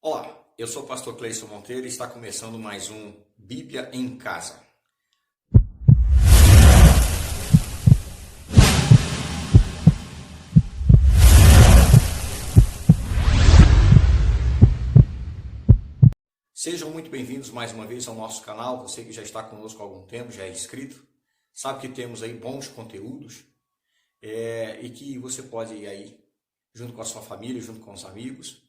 Olá, eu sou o pastor Cleison Monteiro e está começando mais um Bíblia em Casa. Sejam muito bem-vindos mais uma vez ao nosso canal. Você que já está conosco há algum tempo, já é inscrito, sabe que temos aí bons conteúdos e que você pode ir aí, junto com a sua família, junto com os amigos,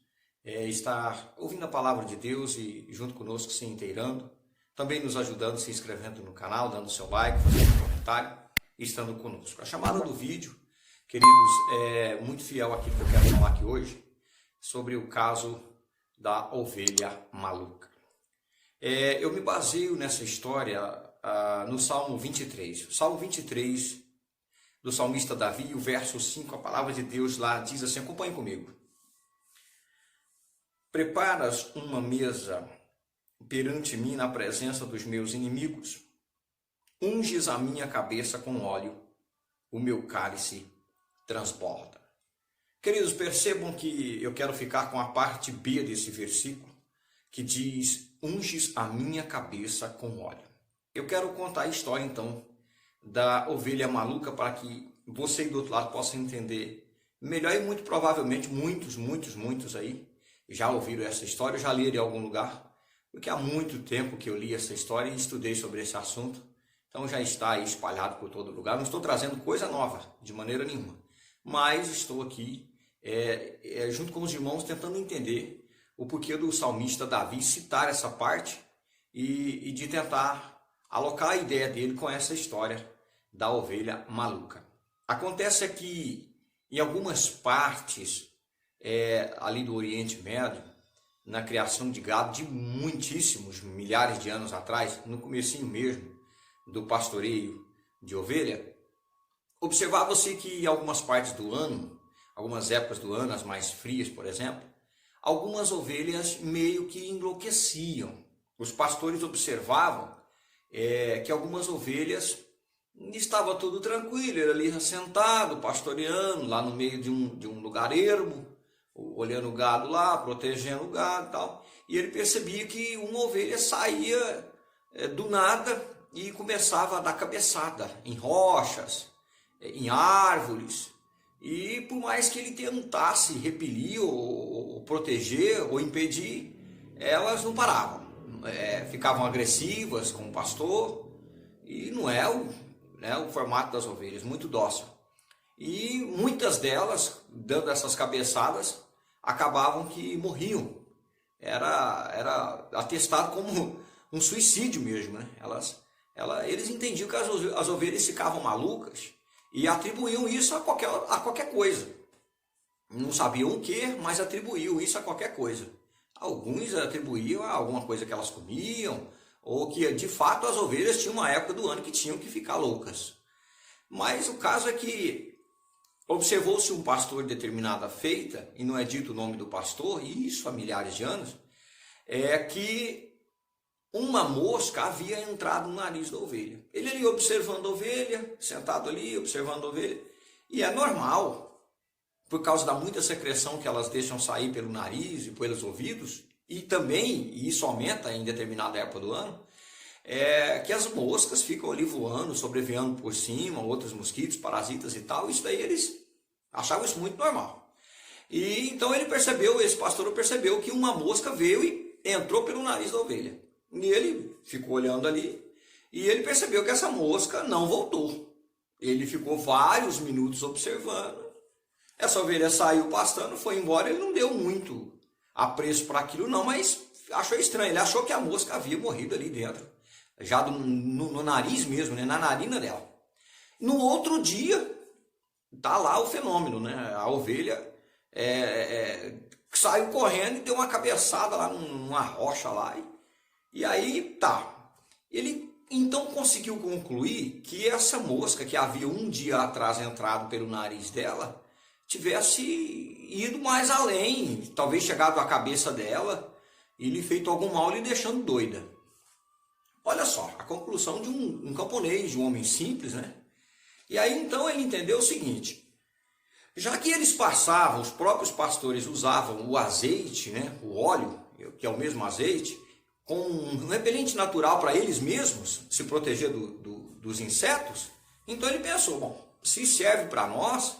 estar ouvindo a palavra de Deus e junto conosco se inteirando, também nos ajudando, se inscrevendo no canal, dando seu like, fazendo um comentário e estando conosco. A chamada do vídeo, queridos, é muito fiel àquilo que eu quero falar aqui hoje, sobre o caso da ovelha maluca. Eu me baseio nessa história no Salmo 23. O Salmo 23 do salmista Davi, o verso 5, a palavra de Deus lá diz assim, acompanhe comigo. Preparas uma mesa perante mim na presença dos meus inimigos. Unges a minha cabeça com óleo, o meu cálice transborda. Queridos, percebam que eu quero ficar com a parte B desse versículo, que diz, unges a minha cabeça com óleo. Eu quero contar a história, então, da ovelha maluca, para que você do outro lado possa entender melhor, e muito provavelmente muitos aí já ouviram essa história, já leram em algum lugar, porque há muito tempo que eu li essa história e estudei sobre esse assunto, então já está aí espalhado por todo lugar. Não estou trazendo coisa nova, de maneira nenhuma, mas estou aqui junto com os irmãos tentando entender o porquê do salmista Davi citar essa parte e de tentar alocar a ideia dele com essa história da ovelha maluca. Acontece que em algumas partes ali do Oriente Médio, na criação de gado de muitíssimos milhares de anos atrás, no comecinho mesmo do pastoreio de ovelha, observava-se que em algumas partes do ano, algumas épocas do ano, as mais frias, por exemplo, algumas ovelhas meio que enlouqueciam. Os pastores observavam que algumas ovelhas estava tudo tranquilo, ele ali sentado, pastoreando, lá no meio de um lugar ermo, olhando o gado lá, protegendo o gado e tal. E ele percebia que uma ovelha saía do nada e começava a dar cabeçada em rochas, em árvores. E por mais que ele tentasse repelir ou proteger ou impedir, elas não paravam. Ficavam agressivas com o pastor e não é o formato das ovelhas, muito dócil. E muitas delas, dando essas cabeçadas, acabavam que morriam. Era atestado como um suicídio mesmo, né? Eles entendiam que as ovelhas ficavam malucas e atribuíam isso a qualquer coisa. Não sabiam o que, mas atribuíam isso a qualquer coisa. Alguns atribuíam a alguma coisa que elas comiam, ou que de fato as ovelhas tinham uma época do ano que tinham que ficar loucas. Mas o caso é que observou-se um pastor de determinada feita, e não é dito o nome do pastor, e isso há milhares de anos, que uma mosca havia entrado no nariz da ovelha. Ele ali observando a ovelha, sentado ali, observando a ovelha, e é normal, por causa da muita secreção que elas deixam sair pelo nariz e pelos ouvidos, e também, e isso aumenta em determinada época do ano, que as moscas ficam ali voando, sobrevoando por cima, outros mosquitos, parasitas e tal. Isso daí eles achavam isso muito normal. E então esse pastor percebeu que uma mosca veio e entrou pelo nariz da ovelha. E ele ficou olhando ali e ele percebeu que essa mosca não voltou. Ele ficou vários minutos observando. Essa ovelha saiu pastando, foi embora. Ele não deu muito apreço para aquilo não, mas achou estranho. Ele achou que a mosca havia morrido ali dentro, já no nariz mesmo, né? Na narina dela. No outro dia, tá lá o fenômeno, né? A ovelha saiu correndo e deu uma cabeçada lá numa rocha lá. E aí, tá. Ele então conseguiu concluir que essa mosca que havia um dia atrás entrado pelo nariz dela, tivesse ido mais além, talvez chegado à cabeça dela e lhe feito algum mal, lhe deixando doida. Olha só, a conclusão de um camponês, de um homem simples, né? E aí então ele entendeu o seguinte, já que eles passavam, os próprios pastores usavam o azeite, né, o óleo, que é o mesmo azeite, com um repelente natural para eles mesmos se proteger dos insetos. Então ele pensou, bom, se serve para nós,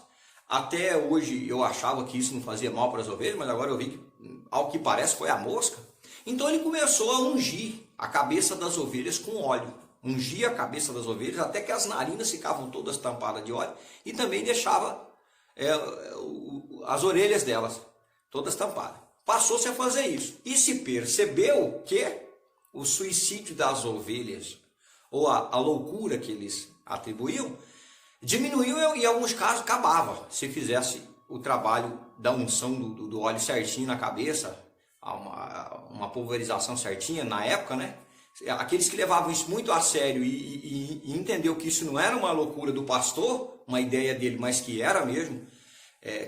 até hoje eu achava que isso não fazia mal para as ovelhas, mas agora eu vi que, ao que parece, foi a mosca. Então ele começou a ungir a cabeça das ovelhas com óleo. Ungia a cabeça das ovelhas até que as narinas ficavam todas tampadas de óleo e também deixava as orelhas delas todas tampadas. Passou-se a fazer isso. E se percebeu que o suicídio das ovelhas, ou a loucura que eles atribuíam, diminuiu e em alguns casos acabava, se fizesse o trabalho da unção do óleo certinho na cabeça, uma pulverização certinha na época, né? Aqueles que levavam isso muito a sério e entendeu que isso não era uma loucura do pastor, uma ideia dele, mas que era mesmo,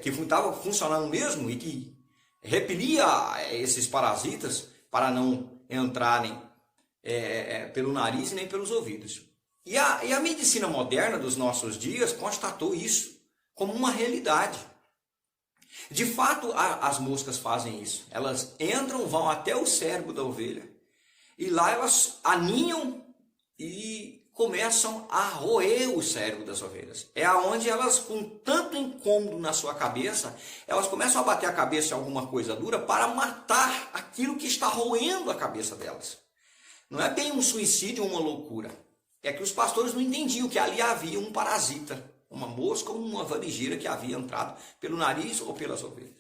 que estava funcionando mesmo e que repelia esses parasitas para não entrarem pelo nariz nem pelos ouvidos. E a medicina moderna dos nossos dias constatou isso como uma realidade. De fato, as moscas fazem isso. Elas entram, vão até o cérebro da ovelha e lá elas aninham e começam a roer o cérebro das ovelhas. É aonde elas, com tanto incômodo na sua cabeça, elas começam a bater a cabeça em alguma coisa dura para matar aquilo que está roendo a cabeça delas. Não é bem um suicídio ou uma loucura. É que os pastores não entendiam que ali havia um parasita, uma mosca ou uma varijira que havia entrado pelo nariz ou pelas ovelhas.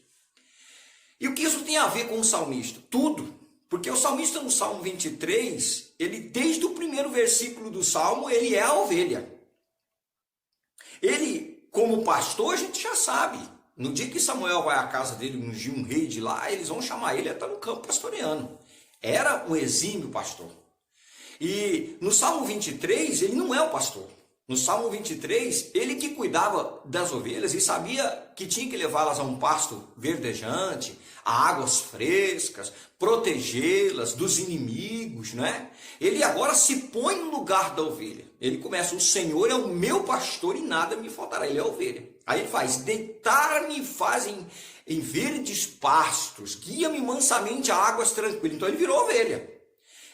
E o que isso tem a ver com o salmista? Tudo. Porque o salmista no Salmo 23, ele desde o primeiro versículo do Salmo, ele é a ovelha. Ele, como pastor, a gente já sabe. No dia que Samuel vai à casa dele ungir um rei de lá, eles vão chamar ele até no campo pastoreando. Era um exímio pastor. E no Salmo 23, ele não é o pastor. No Salmo 23, ele que cuidava das ovelhas e sabia que tinha que levá-las a um pasto verdejante, a águas frescas, protegê-las dos inimigos, né? Ele agora se põe no lugar da ovelha. Ele começa, o Senhor é o meu pastor e nada me faltará. Ele é a ovelha. Aí ele faz, deitar-me fazem em verdes pastos, guia-me mansamente a águas tranquilas. Então ele virou ovelha.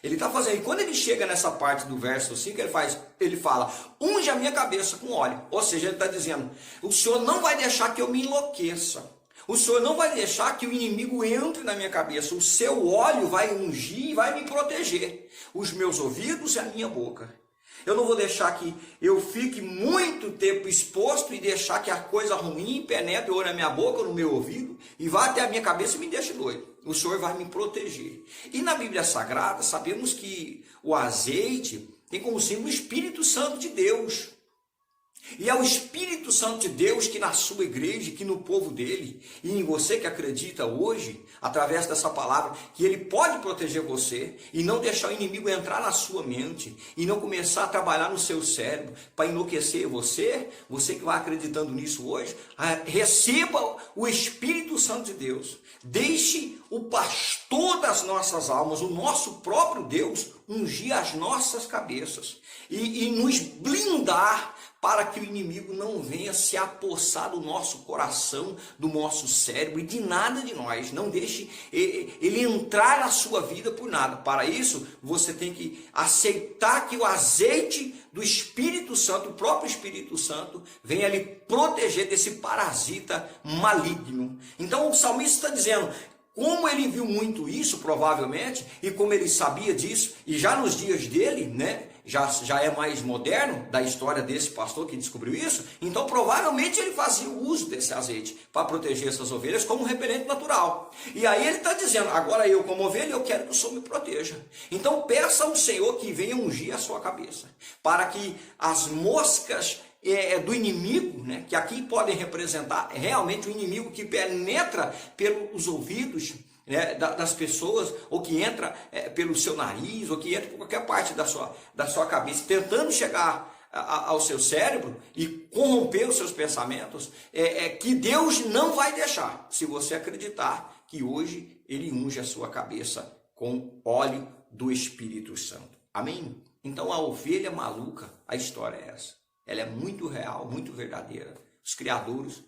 Ele está fazendo, e quando ele chega nessa parte do verso 5, ele fala, unge a minha cabeça com óleo. Ou seja, ele está dizendo, o Senhor não vai deixar que eu me enlouqueça. O Senhor não vai deixar que o inimigo entre na minha cabeça. O seu óleo vai ungir e vai me proteger. Os meus ouvidos e a minha boca. Eu não vou deixar que eu fique muito tempo exposto e deixar que a coisa ruim penetre ou na minha boca ou no meu ouvido e vá até a minha cabeça e me deixe doido. O Senhor vai me proteger. E na Bíblia Sagrada sabemos que o azeite tem como símbolo o Espírito Santo de Deus. E é o Espírito Santo de Deus que na sua igreja, que no povo dele, e em você que acredita hoje, através dessa palavra, que ele pode proteger você e não deixar o inimigo entrar na sua mente e não começar a trabalhar no seu cérebro para enlouquecer você que vai acreditando nisso hoje, receba o Espírito Santo de Deus. Deixe o pastor das nossas almas, o nosso próprio Deus, ungir as nossas cabeças e nos blindar para que o inimigo não venha se apossar do nosso coração, do nosso cérebro e de nada de nós. Não deixe ele entrar na sua vida por nada. Para isso, você tem que aceitar que o azeite do Espírito Santo, o próprio Espírito Santo, venha lhe proteger desse parasita maligno. Então o salmista está dizendo, como ele viu muito isso, provavelmente, e como ele sabia disso, e já nos dias dele, né, já é mais moderno da história desse pastor que descobriu isso, então provavelmente ele fazia o uso desse azeite para proteger essas ovelhas como um repelente natural. E aí ele está dizendo, agora eu como ovelha, eu quero que o Senhor me proteja. Então peça ao Senhor que venha ungir a sua cabeça, para que as moscas do inimigo, né, que aqui podem representar realmente o inimigo que penetra pelos ouvidos, né, das pessoas, ou que entra pelo seu nariz, ou que entra por qualquer parte da sua cabeça, tentando chegar ao seu cérebro e corromper os seus pensamentos, que Deus não vai deixar, se você acreditar que hoje Ele unge a sua cabeça com óleo do Espírito Santo. Amém? Então a ovelha maluca, a história é essa. Ela é muito real, muito verdadeira. Os criadores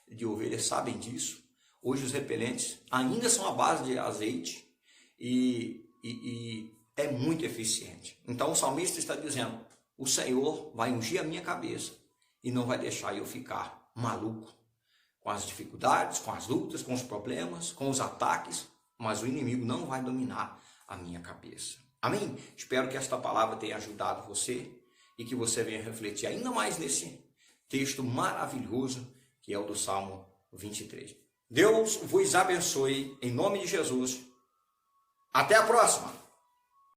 de ovelhas sabem disso. Hoje os repelentes ainda são à base de azeite. e é muito eficiente. Então o salmista está dizendo, o Senhor vai ungir a minha cabeça e não vai deixar eu ficar maluco com as dificuldades, com as lutas, com os problemas, com os ataques, mas o inimigo não vai dominar a minha cabeça. Amém? Espero que esta palavra tenha ajudado você e que você venha refletir ainda mais nesse texto maravilhoso que é o do Salmo 23. Deus vos abençoe em nome de Jesus. Até a próxima!